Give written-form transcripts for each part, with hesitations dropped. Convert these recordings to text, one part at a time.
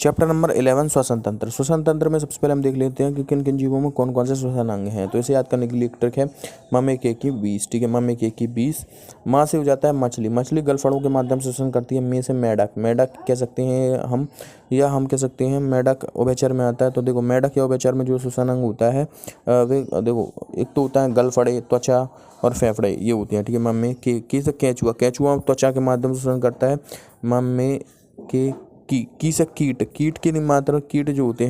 Chapter number 11 श्वसन तंत्र। श्वसन तंत्र में सबसे पहले हम देख लेते हैं कि किन किन जीवों में कौन कौन से श्वसन अंग हैं। तो इसे याद करने के लिए एक ट्रिक है, मम एक की 20। ठीक है, मम एक की 20। माँ से हो जाता है मछली। मछली गलफड़ों के माध्यम से श्वसन करती है। में से मेढक। मेढक कह सकते हैं हम, या हम कह सकते हैं मेढक उभयचर में आता है। तो देखो मेढक या उभयचर में जो श्वसन अंग होता है वे देखो, एक तो होता है गलफड़े, त्वचा और फेफड़े, ये होते हैं। ठीक है, मम्मे के से केंचुआ। केंचुआ त्वचा के माध्यम से श्वसन करता है। मम्मे के की से कीट। कीट की मात्रा, कीट जो होते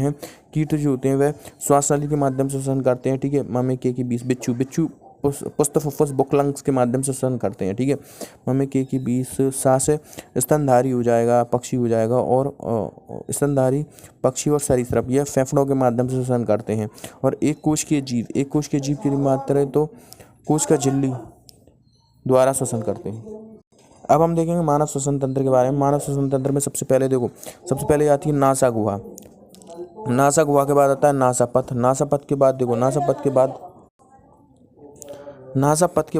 हैं वह श्वास नली के माध्यम से श्वसन करते हैं। ठीक है, मम्मे के की 20। बिच्छू। बिच्छू पुस्त फुफ्फुस बुकलंग्स के माध्यम से श्वसन करते हैं। ठीक है, मम्मे के की 20। सांस स्तनधारी हो जाएगा, पक्षी हो जाएगा, और स्तनधारी पक्षी और सरीसृप यह फेफड़ों के माध्यम से श्वसन करते हैं। और एक कोशिकीय जीव, एक कोशिकीय जीव की मात्रा तो कोश का झिल्ली द्वारा श्वसन करते हैं। अब हम देखेंगे मानव श्वसन तंत्र के बारे में। मानव श्वसन तंत्र में सबसे पहले देखो, सबसे पहले आती है नासा गुहा। नासा गुहा के बाद आता है नासापथ। नासापथ के बाद देखो, नासापथ के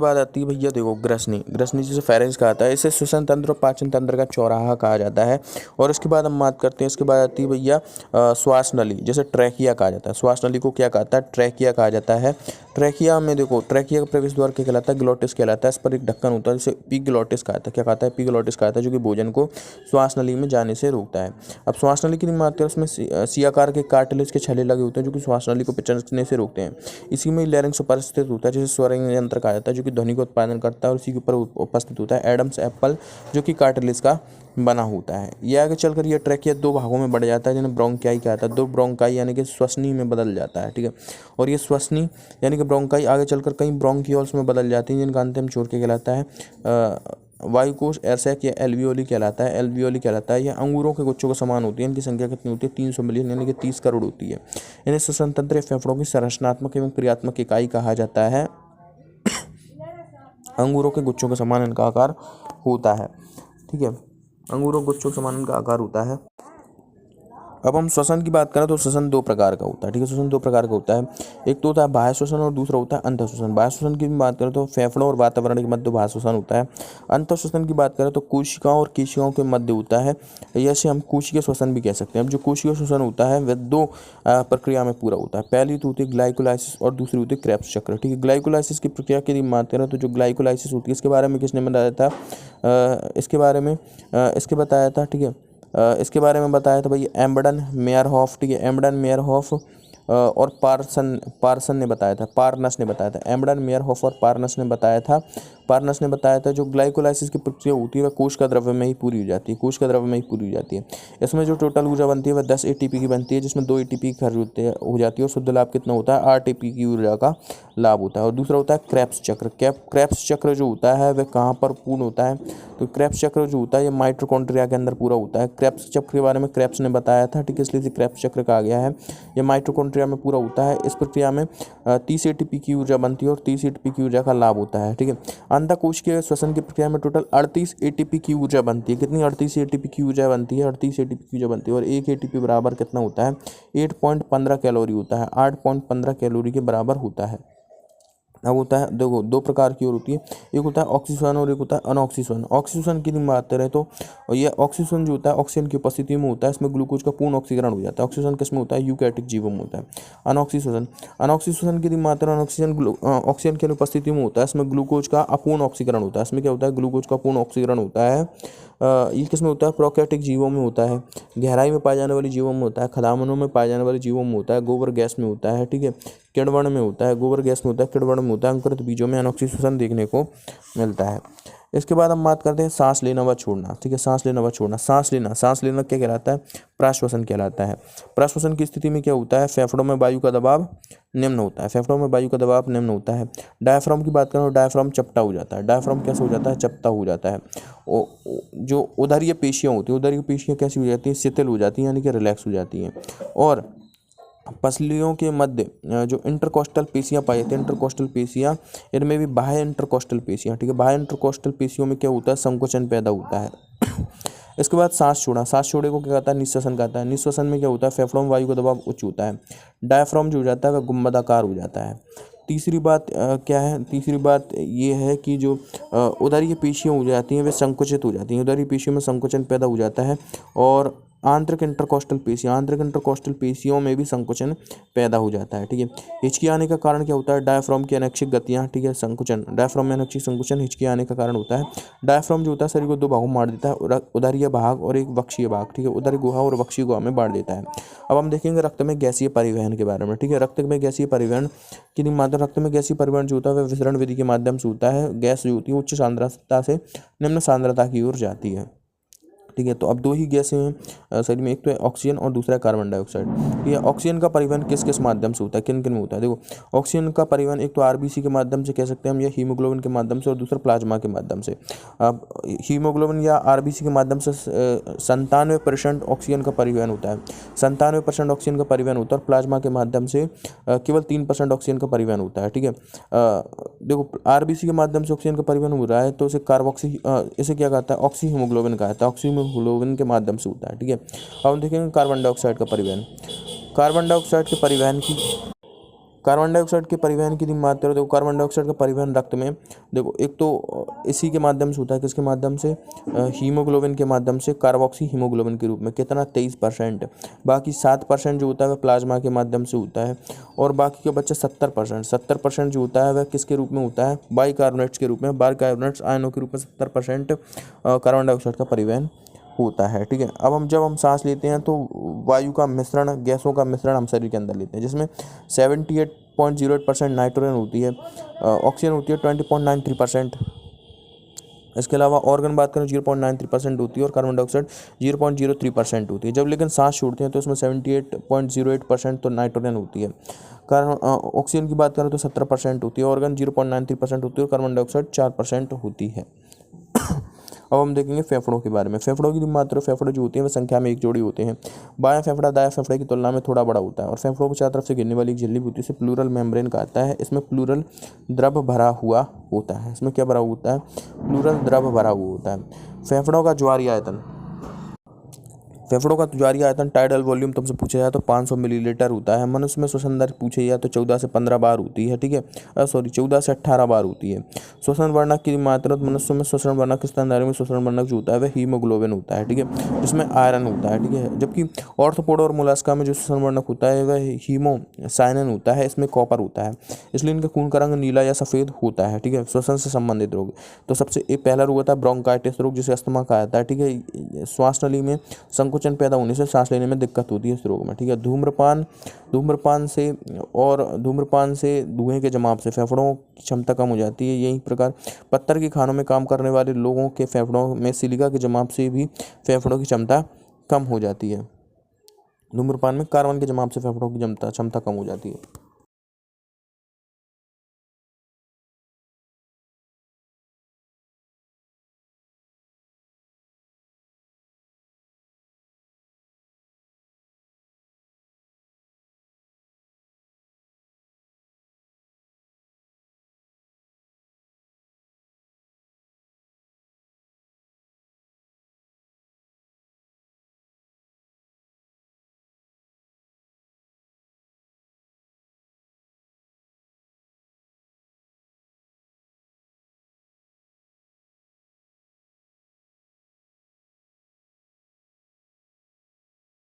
बाद आती है भैया देखो ग्रसनी। ग्रसनी जिसे फेरेंस कहा जाता है। इसे श्वसन तंत्र और पाचन तंत्र का चौराहा कहा जाता है। और इसके बाद हम बात करते हैं, इसके बाद आती है भैया श्वास नली, जिसे ट्रैकिया कहा जाता है। श्वास नली को क्या कहता है? ट्रैकिया कहा जाता है। ट्रैकिया में देखो, ट्रैकिया का प्रवेश द्वार क्या कहलाता है? ग्लोटिस कहलाता है। इस पर एक ढक्कन होता है जिसे एपिग्लोटिस कहा जाता है। क्या कहता है? एपिग्लोटिस कहा जाता है, जो कि भोजन को श्वास नली में जाने से रोकता है। अब श्वास नली की मात्रा, उसमें सियाकार के कार्टिलेज के छल्ले लगे होते हैं जो कि श्वास नली को पिचकने से रोकते हैं। इसी में लैरिंक्स उपस्थित होता है, जिसे स्वरंग यंत्र कहा जाता है, जो कि ध्वनि का उत्पादन करता है। और इसी के ऊपर उपस्थित होता है एडम्स एप्पल, जो कि कार्टिलेज का बना होता है। ये आगे चलकर यह ट्रैकिया दो भागों में बढ़ जाता है, जिन्हें ब्रोंकाई कहा जाता है। दो ब्रोंकाई यानी कि श्वसनी में बदल जाता है। ठीक है, और ये श्वसनी यानी कि ब्रोंकाई आगे चलकर कई ब्रोंकियोल्स में बदल जाती हैं, जिनका अंतिम छोर के कहलाता है वायुकोश, एरसैक या एल्वियोली कहलाता है। एल्वियोली कहलाता है। यह अंगूरों के गुच्छों के समान होती है। इनकी संख्या कितनी होती है? 300 मिलियन यानी कि 30 करोड़ होती है। इन्हें श्वसन तंत्र या फेफड़ों की संरचनात्मक एवं क्रियात्मक इकाई कहा जाता है। अंगूरों के गुच्छों के समान इनका आकार होता है। ठीक है, अंगूरों के गुच्छों के समान इनका आकार होता है। अब हम श्वसन की बात करें तो श्वसन दो प्रकार का होता है। ठीक है, श्वसन दो प्रकार का होता है। एक तो होता है बाह्य श्वसन और दूसरा होता है अंतः श्वसन। बाह्य श्वसन की बात करें तो फेफड़ों और वातावरण के मध्य बाह्य श्वसन होता है। अंतः श्वसन की बात करें तो कोशिकाओं और केशिकाओं के मध्य होता है। जैसे हम कोशिकीय श्वसन भी कह सकते हैं। अब जो कोशिकीय श्वसन होता है वह दो प्रक्रिया में पूरा होता है। पहली तो होती है ग्लाइकोलाइसिस और दूसरी होती है क्रेब्स चक्र। ठीक है, ग्लाइकोलाइसिस की प्रक्रिया की बात करें तो जो ग्लाइकोलाइसिस होती है, इसके बारे में किसने बताया था? इसके बताया था। ठीक है, इसके बारे में बताया था भाई एम्बडन मेयरहॉफ। ठीक है, एम्बडन मेयरहॉफ और पार्सन ने बताया था, पार्नस ने बताया था। एम्बडन मेयरहॉफ और पार्नस ने बताया था जो ग्लाइकोलाइसिस की प्रक्रिया होती है वह कोश का द्रव्य में ही पूरी हो जाती है। कोश का द्रव्य में ही पूरी हो जाती है। इसमें जो टोटल ऊर्जा बनती है वह 10 ATP की बनती है, जिसमें 2 ATP खर्च हो जाती है। और शुद्ध लाभ कितना होता है? 8 ATP की ऊर्जा का लाभ होता है। और दूसरा होता है क्रेब्स चक्र। क्रेब्स चक्र जो होता है वह कहाँ पर पूर्ण होता है? तो क्रेब्स चक्र जो होता है ये माइटोकॉन्ड्रिया के अंदर पूरा होता है। क्रेब्स चक्र के बारे में क्रेब्स ने बताया था। ठीक है, इसलिए इसे क्रेब्स चक्र कहा गया है। यह माइटोकॉन्ड्रिया में पूरा होता है। इस प्रक्रिया में 30 ATP की ऊर्जा बनती है और 30 ATP की ऊर्जा का लाभ होता है। ठीक है, अंतःकोशिकीय श्वसन की प्रक्रिया में टोटल 38 ATP की ऊर्जा बनती है। कितनी? 38 ATP की ऊर्जा बनती है। 38 ATP की ऊर्जा बनती है। और 1 ATP बराबर कितना होता है? 8.15 कैलोरी होता है। 8.15 कैलोरी के बराबर होता है। अब होता है देखो, दो प्रकार की और होती है। एक होता है ऑक्सीश्वसन और एक होता है अनऑक्सीश्वसन। ऑक्सीश्वसन की बात करें तो ये ऑक्सीश्वसन जो होता है ऑक्सीजन की उपस्थिति में होता है। इसमें ग्लूकोज का पूर्ण ऑक्सीकरण हो जाता है। ऑक्सीजन किस में होता है? यूकैरियोटिक जीवों में होता है। अनऑक्सीश्वसन की मात्रा ऑक्सीजन की अनुपस्थिति में होता है। इसमें ग्लूकोज का अपूर्ण ऑक्सीकरण होता है। इसमें क्या होता है? ग्लूकोज का पूर्ण ऑक्सीकरण होता है। ये किस में होता है? प्रोकैरियोटिक जीवों में होता है। गहराई में पाए जाने वाली जीवों में होता है। खदानों में पाए जाने वाले जीवों में होता है। गोबर गैस में होता है। ठीक है, किण्वन में होता है। गोबर गैस में होता है, किण्वन में होता है। अंकुरित बीजों में अनऑक्सीश्वसन देखने को मिलता है। इसके बाद हम बात करते हैं सांस लेना व छोड़ना। ठीक है, सांस लेना व छोड़ना। सांस लेना क्या कहलाता है? प्रश्वसन कहलाता है। प्रश्वसन की स्थिति में क्या होता है? फेफड़ों में वायु का दबाव निम्न होता है। डायफ्राम की बात करें तो डायफ्राम चपटा हो जाता है। डायफ्राम कैसे हो जाता है? चपटा हो जाता है। जो उदरीय पेशियाँ होती हैं, उदरीय पेशियाँ कैसी हो जाती हैं? शिथिल हो जाती हैं, यानी कि रिलैक्स हो जाती हैं। और पसलियों के मध्य जो इंटरकोस्टल पेशियाँ पाई जाती हैं, इंटरकोस्टल पेशियाँ, इनमें भी बाह्य इंटरकोस्टल पेशियाँ। ठीक है, बाह्य इंटरकोस्टल पेशियों में क्या होता है? संकोचन पैदा होता है। इसके बाद सांस छोड़े को क्या कहता है? निःश्वसन कहता है। निःश्वसन में क्या होता है? फेफड़ों में वायु का दबाव उच्च होता है। डायफ्राम जो हो जाता है वह गुंबदाकार हो जाता है। तीसरी बात क्या है? तीसरी बात ये है कि जो उदरीय पेशियाँ हो जाती हैं वे संकुचित हो जाती हैं। उदरीय पेशियों में संकोचन पैदा हो जाता है। और आंतरिक इंटरकोस्टल पेशियों में भी संकुचन पैदा हो जाता है। ठीक है, हिचकियाने का कारण क्या होता है? डायफ्राम की अनैच्छिक गतियाँ। ठीक है, संकुचन, डायफ्राम में अनैच्छिक संकुचन हिचकियाने का कारण होता है। डायफ्राम जो होता है शरीर को दो भागों में बांट देता है, उदरीय भाग और एक वक्षीय भाग। ठीक है, उदरी गुहा और वक्षीय गुहा में बांट देता है। अब हम देखेंगे रक्त में गैसीय परिवहन के बारे में। ठीक है, रक्त में गैसीय परिवहन की माध्यम, रक्त में गैसीय परिवहन जो होता है वह विसरण विधि के माध्यम से होता है। गैस जो होती है उच्च सांद्रता से निम्न सांद्रता की ओर जाती है। ठीक है, तो अब दो ही गैसें हैं शरीर में, एक तो है ऑक्सीजन और दूसरा है कार्बन डाइऑक्साइड। ये ऑक्सीजन का परिवहन किस किस माध्यम से होता है, किन किन में होता है? देखो, ऑक्सीजन का परिवहन एक तो आरबीसी के माध्यम से कह सकते हैं हम, या हीमोग्लोबिन के माध्यम से, और दूसरा प्लाज्मा के माध्यम से। अब हीमोग्लोबिन या आरबीसी के माध्यम से 97% ऑक्सीजन का परिवहन होता है, 97% ऑक्सीजन का परिवहन होता है, और प्लाज्मा के माध्यम से केवल 3% ऑक्सीजन का परिवहन होता है। ठीक है, देखो आरबीसी के माध्यम से ऑक्सीजन का परिवहन हो रहा है तो इसे क्या कहता है? ऑक्सी हीमोग्लोबिन कहता है, ऑक्सी हीमोग्लोबिन के माध्यम से होता है। ठीक है, अब हम देखेंगे कार्बन डाइऑक्साइड का परिवहन। कार्बन डाइऑक्साइड के परिवहन की मात्रा, देखो कार्बन डाइऑक्साइड का परिवहन रक्त में, देखो एक तो इसी के माध्यम से होता है, किसके माध्यम से? हीमोग्लोबिन के माध्यम से, कार्बोक्सी हीमोग्लोबिन के रूप में। कितना? 23%। बाकी 7% जो होता है वह प्लाज्मा के माध्यम से होता है, और बाकी के बच्चे 70% जो होता है वह किसके रूप में होता है? बाइकार्बोनेट्स के रूप में, बाइकार्बोनेट्स आयनों के रूप में 70% कार्बन डाइऑक्साइड का परिवहन होता है। ठीक है, अब जब हम सांस लेते हैं तो वायु का मिश्रण, गैसों का मिश्रण हम शरीर के अंदर लेते हैं, जिसमें 78.08% नाइट्रोजन होती है, ऑक्सीजन होती है 20.93%। इसके अलावा ऑर्गन बात करें 0.93% होती है, और कार्बन डाइऑक्साइड 0.03% होती है। जब लेकिन सांस छोड़ते हैं तो इसमें 78.08% तो नाइट्रोजन होती है। कार्बन ऑक्सीजन की बात करें तो 17% होती है, ऑर्गन 0.93% होती है, और कार्बन डाइऑक्साइड 4% होती है। अब हम देखेंगे फेफड़ों के बारे में। फेफड़ों की मात्र, फेफड़े जो होते हैं वे संख्या में एक जोड़ी होते हैं। बायां फेफड़ा दायां फेफड़े की तुलना में थोड़ा बड़ा होता है, और फेफड़ों को चारों तरफ से घिरने वाली एक झिल्ली होती है, इसे प्लूरल मेम्ब्रेन कहता है। इसमें प्लूरल द्रव भरा हुआ होता है। इसमें क्या भरा होता है? प्लूरल द्रव भरा हुआ होता है। फेफड़ों का ज्वारीय आयतन, टाइडल वॉल्यूम तुमसे पूछा जाए तो 500 मिलीलीटर होता है। मनुष्य में श्वसन दर पूछे जाए तो 14 से 15 बार होती है। ठीक है, 14 से 18 बार होती है। श्वसन वर्णक की मात्रा, मनुष्य में श्वसन वर्णक स्तनधारी में श्वसन वर्णक जो होता है वह हीमोग्लोबिन होता है। ठीक है, जिसमें आयरन होता है। ठीक है, जबकि ऑर्थोपोडा और मोलस्का में जो श्वसन वर्णक होता है वह हीमोसाइनिन होता है, इसमें कॉपर होता है, इसलिए इनका खून का रंग नीला या सफ़ेद होता है। ठीक है, श्वसन से संबंधित रोग, तो सबसे एक पहला रोग होता है ब्रोंकाइटिस रोग, जिसे अस्थमा कहा जाता है। ठीक है, श्वास नली में संकुचन पैदा होने से सांस लेने में दिक्कत होती है इस रोग में। ठीक है, धूम्रपान से धुएं के जमाव से फेफड़ों की क्षमता कम हो जाती है। यही प्रकार पत्थर की खानों में काम करने वाले लोगों के फेफड़ों में सिलिका के जमाव से भी फेफड़ों की क्षमता कम हो जाती है। धूम्रपान में कार्बन के जमाव से फेफड़ों की क्षमता कम हो जाती है।